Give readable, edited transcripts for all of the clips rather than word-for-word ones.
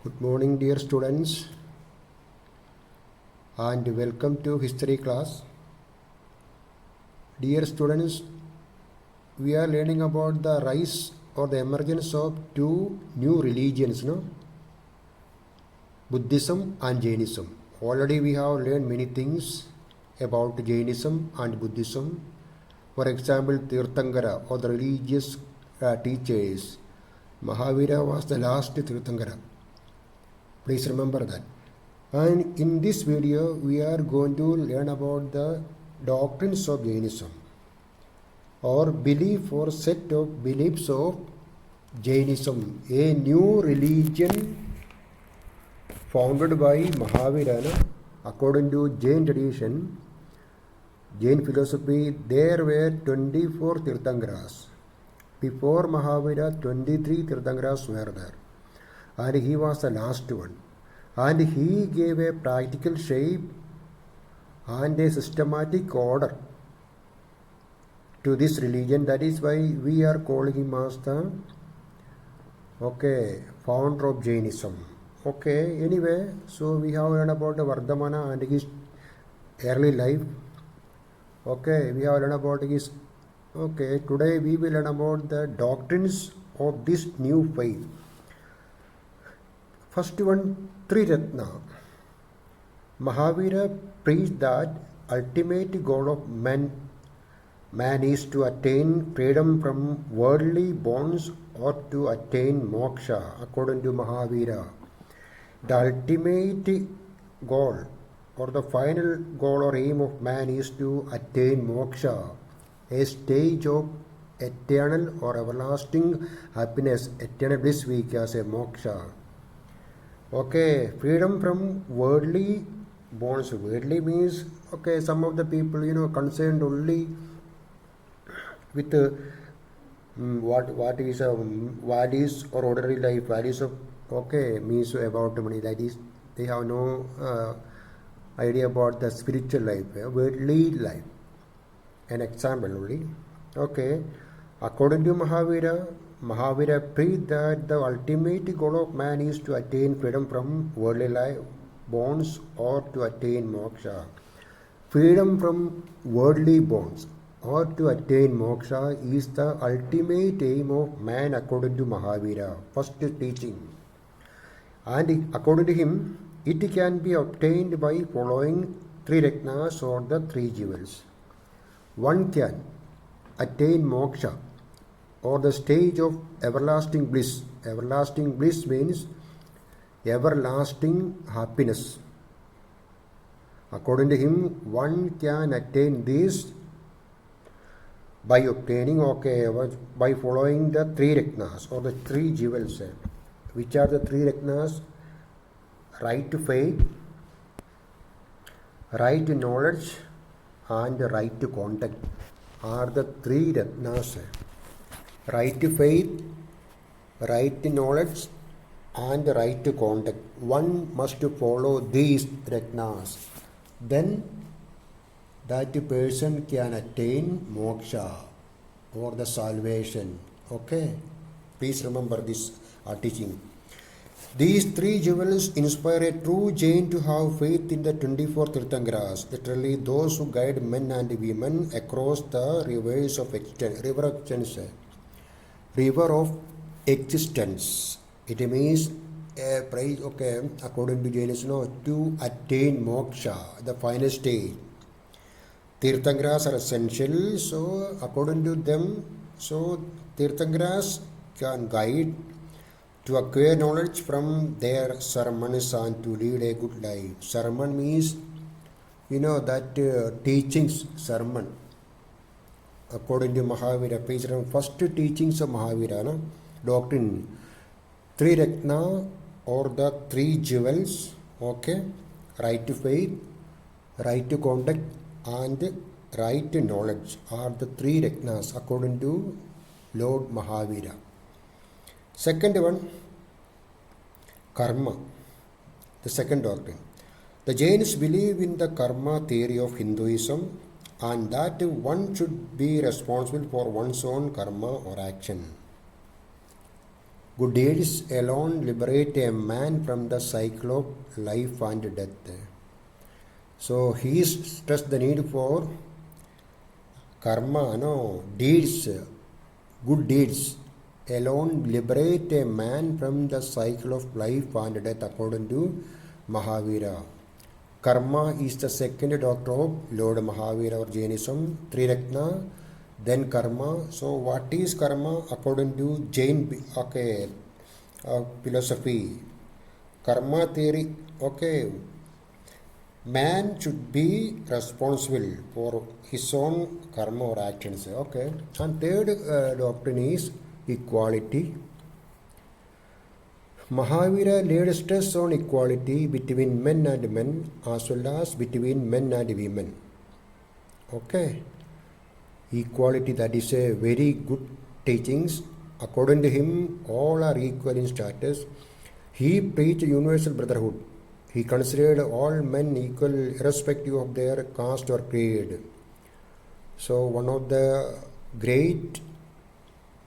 Good morning, dear students, and welcome to history class. Dear students, we are learning about the rise or the emergence of two new religions, no? Buddhism and Jainism. Already we have learned many things about Jainism and Buddhism. For example, Tirthankara or the religious teachers. Mahavira was the last Tirthankara. Please remember that. And in this video, we are going to learn about the doctrines of Jainism or belief or set of beliefs of Jainism, a new religion founded by Mahavira. According to Jain tradition, Jain philosophy, there were 24 Tirthankaras. Before Mahavira, 23 Tirthankaras were there. And he was the last one. And he gave a practical shape and a systematic order to this religion. That is why we are calling him as the founder of Jainism. Anyway, so we have learned about the Vardhamana and his early life. We have learned about his. Today we will learn about the doctrines of this new faith. First one, Triratna. Mahavira preached that ultimate goal of man is to attain freedom from worldly bonds or to attain moksha, according to Mahavira. The ultimate goal or the final goal or aim of man is to attain moksha, a stage of eternal or everlasting happiness, eternal bliss we can say moksha. Freedom from worldly bonds. Worldly means, some of the people, concerned only with what is values or ordinary life, values of, means about money. That is, they have no idea about the spiritual life, worldly life. An example only. According to Mahavira preached that the ultimate goal of man is to attain freedom from worldly life, bonds or to attain moksha. Freedom from worldly bonds or to attain moksha is the ultimate aim of man according to Mahavira, first teaching. And according to him, it can be obtained by following three ratnas or the three jewels. One can attain moksha or the stage of everlasting bliss. Everlasting bliss means everlasting happiness. According to him, one can attain this by obtaining, by following the three ratnas or the three jewels. Which are the three ratnas? Right to faith, right to knowledge, and right to contact are the three ratnas. Right to faith, right to knowledge, and right to contact. One must follow these ratnas. Then that person can attain moksha or the salvation. Please remember this teaching. These three jewels inspire a true Jain to have faith in the 24 Tirthankaras, literally those who guide men and women across the rivers of river of existence. It means according to Jainism, to attain moksha, the final stage. Tirthankaras are essential, so according to them, so Tirthankaras can guide to acquire knowledge from their sermons and to lead a good life. Sermon means, that teachings, sermon. According to Mahavira, please remember first teachings of Mahavira, doctrine, three ratna or the three jewels, right to faith, right to contact, and right to knowledge are the three ratnas according to Lord Mahavira. Second one, karma, the second doctrine. The Jains believe in the karma theory of Hinduism and that one should be responsible for one's own karma or action. Good deeds alone liberate a man from the cycle of life and death. So he stressed the need for karma, no, deeds, good deeds alone liberate a man from the cycle of life and death according to Mahavira. Karma is the second doctrine of Lord Mahavira or Jainism, Triratna, then karma. So what is karma according to Jain philosophy? Karma theory, okay, man should be responsible for his own karma or actions, okay. And third doctrine is equality. Mahavira laid stress on equality between men and men as well as between men and women. Okay. Equality, that is a very good teachings. According to him, all are equal in status. He preached universal brotherhood. He considered all men equal irrespective of their caste or creed. So one of the great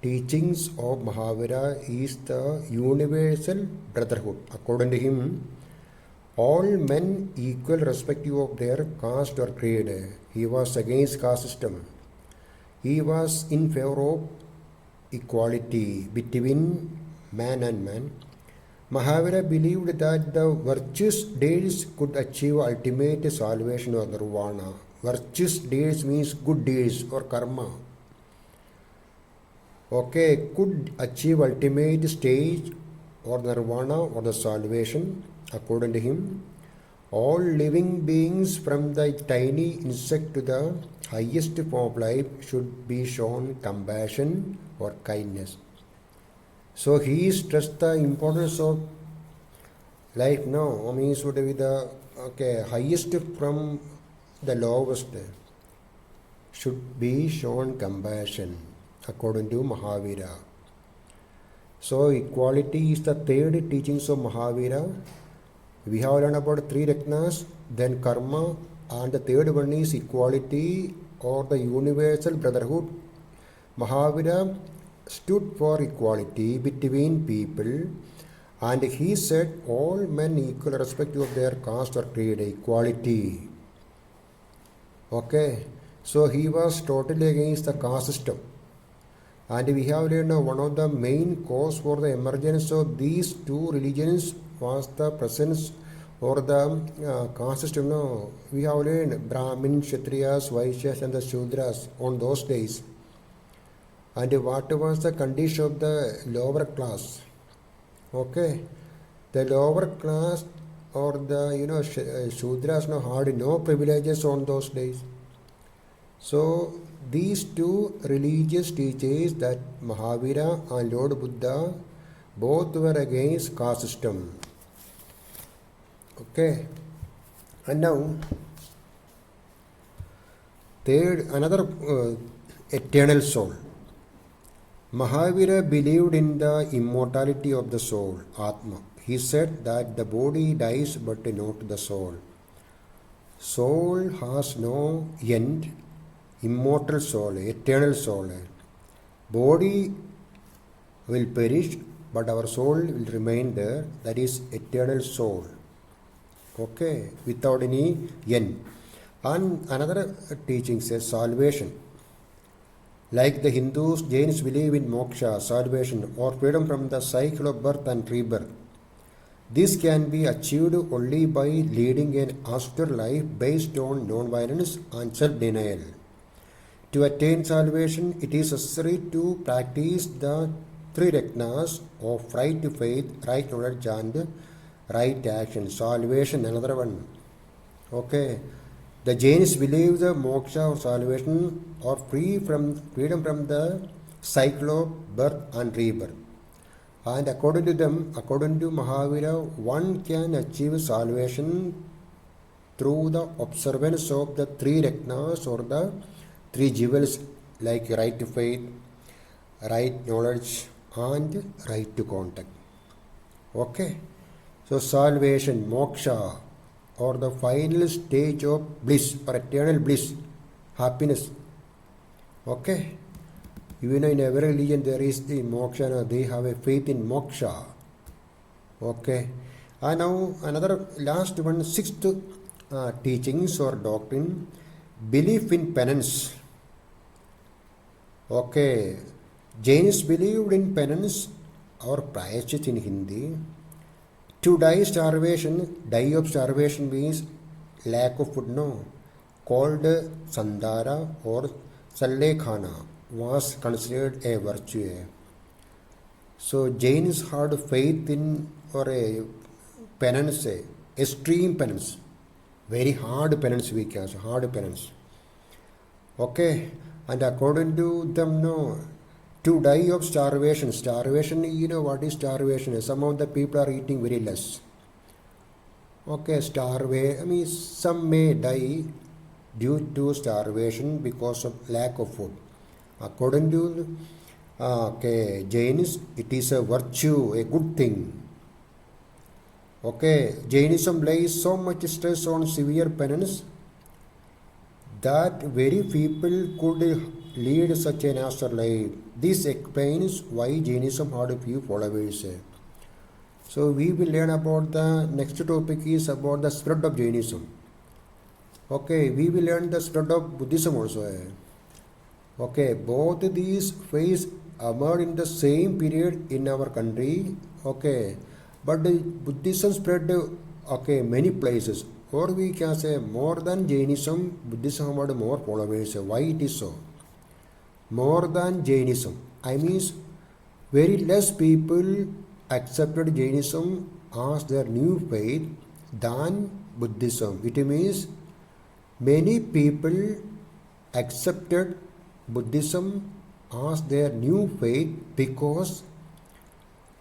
teachings of Mahavira is the universal brotherhood. According to him, all men equal irrespective of their caste or creed. He was against caste system. He was in favor of equality between man and man. Mahavira believed that the virtuous deeds could achieve ultimate salvation or nirvana. Virtuous deeds means good deeds or karma. Okay, could achieve ultimate stage or nirvana or the salvation. According to him, all living beings from the tiny insect to the highest form of life should be shown compassion or kindness. So he stressed the importance of life now. I mean, should be the highest from the lowest should be shown compassion according to Mahavira. So equality is the third teachings of Mahavira. We have learned about three ratnas, then karma, and the third one is equality or the universal brotherhood. Mahavira stood for equality between people, and he said all men equal irrespective of their caste or creed. Equality. Okay, so he was totally against the caste system. And we have learned one of the main cause for the emergence of these two religions was the presence or the caste system. No, we have learned Brahmin, Kshatriyas, Vaishyas and the Shudras on those days. And what was the condition of the lower class? Okay, the lower class or the Shudras had no privileges on those days. So these two religious teachers, that Mahavira and Lord Buddha, both were against caste system. Okay, and now third, another eternal soul. Mahavira believed in the immortality of the soul, Atma. He said that the body dies but not the soul. Soul has no end. Immortal soul, eternal soul. Body will perish, but our soul will remain there. That is eternal soul. Okay, without any end. And another teaching says salvation. Like the Hindus, Jains believe in moksha, salvation, or freedom from the cycle of birth and rebirth. This can be achieved only by leading an austere life based on non-violence and self-denial. To attain salvation, it is necessary to practice the three ratnas of right faith, right knowledge, and right action. Salvation, another one. Okay, the Jains believe the moksha or salvation or freedom from the cycle of birth and rebirth. And according to them, according to Mahavira, one can achieve salvation through the observance of the three ratnas or the three jewels, like right to faith, right knowledge, and right to contact. Okay, so salvation, moksha, or the final stage of bliss or eternal bliss, happiness. Okay, Even in every religion there is the moksha, they have a faith in moksha. Okay. And now another last one, sixth teachings or doctrine, belief in penance. Okay. Jains believed in penance or prayashchit in Hindi. To die of starvation means lack of food, no. Called Sandara or Sallekhana was considered a virtue. So Jains had faith in or a penance, extreme penance, very hard penance we can say, hard penance. Okay, and according to them, no, to die of starvation. Starvation, you know what is starvation? Some of the people are eating very less. Okay, starvation, I mean, some may die due to starvation because of lack of food. According to okay, Jainis, it is a virtue, a good thing. Okay, Jainism lays so much stress on severe penance that very people could lead such an austere life. This explains why Jainism had a few followers. So we will learn about the next topic is about the spread of Jainism. Okay, we will learn the spread of Buddhism also. Okay, both these faiths emerged in the same period in our country. Okay, but Buddhism spread okay many places. Or we can say more than Jainism, Buddhism had more followers. Why it is so? More than Jainism. I mean, very less people accepted Jainism as their new faith than Buddhism. It means many people accepted Buddhism as their new faith because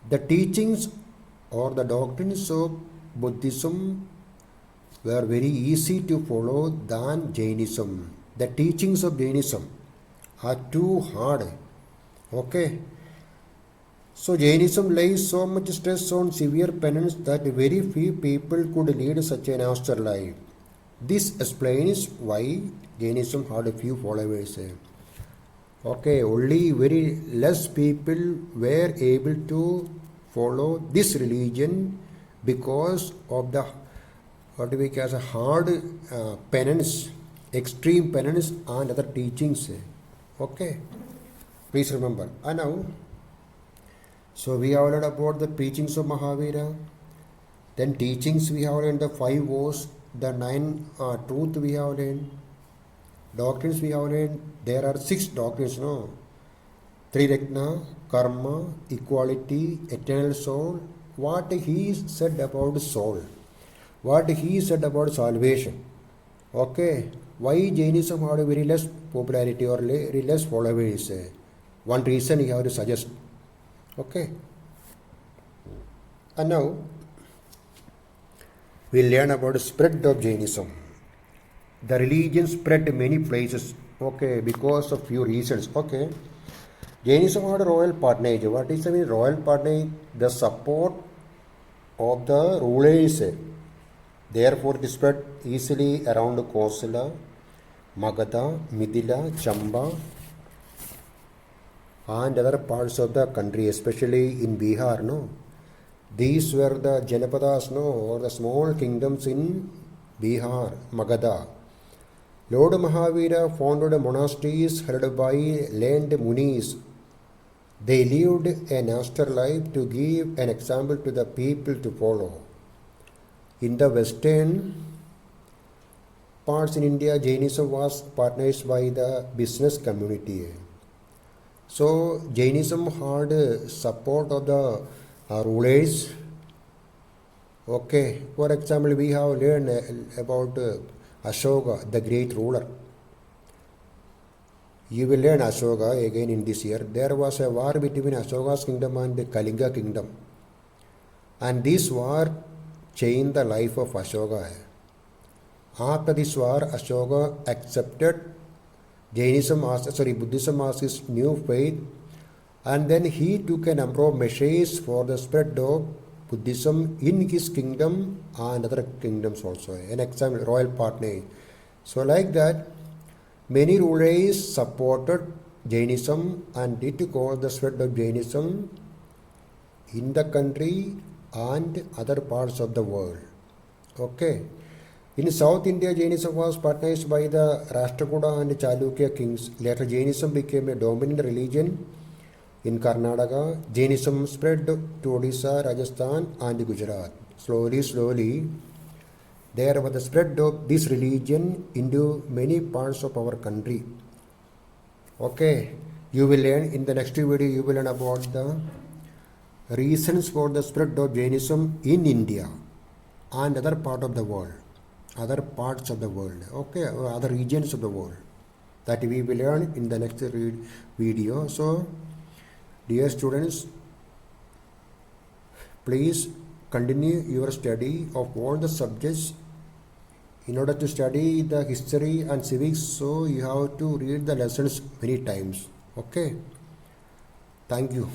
the teachings or the doctrines of Buddhism were very easy to follow than Jainism. The teachings of Jainism are too hard. Okay. So Jainism lays so much stress on severe penance that very few people could lead such an austere life. This explains why Jainism had a few followers. Okay, only very less people were able to follow this religion because of the what we call a hard penance, extreme penance and other teachings. Okay, please remember. And now, so we have learned about the teachings of Mahavira. Then teachings we have learned the 5 Vows, the 9 truth we have learned. Doctrines we have learned. There are 6 doctrines, no? Triratna, Karma, Equality, Eternal Soul. What he said about soul. What he said about salvation. Okay. Why Jainism had a very less popularity or very less followers? One reason you have to suggest. Okay. And now we'll learn about the spread of Jainism. The religion spread many places. Okay, because of few reasons. Okay. Jainism had a royal patronage. What is the royal patronage? The support of the rulers. Therefore, it spread easily around Kosala, Magadha, Mithila, Chamba, and other parts of the country, especially in Bihar. No, these were the Janapadas, no, or the small kingdoms in Bihar, Magadha. Lord Mahavira founded monasteries held by learned munis. They lived an austere life to give an example to the people to follow. In the western parts in India, Jainism was patronized by the business community. So Jainism had support of the rulers. Okay, for example, we have learned about Ashoka, the great ruler. You will learn Ashoka again in this year. There was a war between Ashoka's kingdom and the Kalinga kingdom. And this war changed the life of Ashoka. After this war, Ashoka accepted Buddhism as his new faith, and then he took a number of measures for the spread of Buddhism in his kingdom and other kingdoms also. An example, royal patronage. So like that, many rulers supported Jainism and it caused the spread of Jainism in the country and other parts of the world. Okay. In South India, Jainism was patronized by the Rashtrakuta and Chalukya kings. Later, Jainism became a dominant religion in Karnataka. Jainism spread to Odisha, Rajasthan, and Gujarat. Slowly, there was the spread of this religion into many parts of our country. Okay, you will learn in the next video. You will learn about the reasons for the spread of Jainism in India and other parts of the world, okay, or other regions of the world, that we will learn in the next video. So, dear students, please continue your study of all the subjects. In order to study the history and civics, so you have to read the lessons many times. Okay, thank you.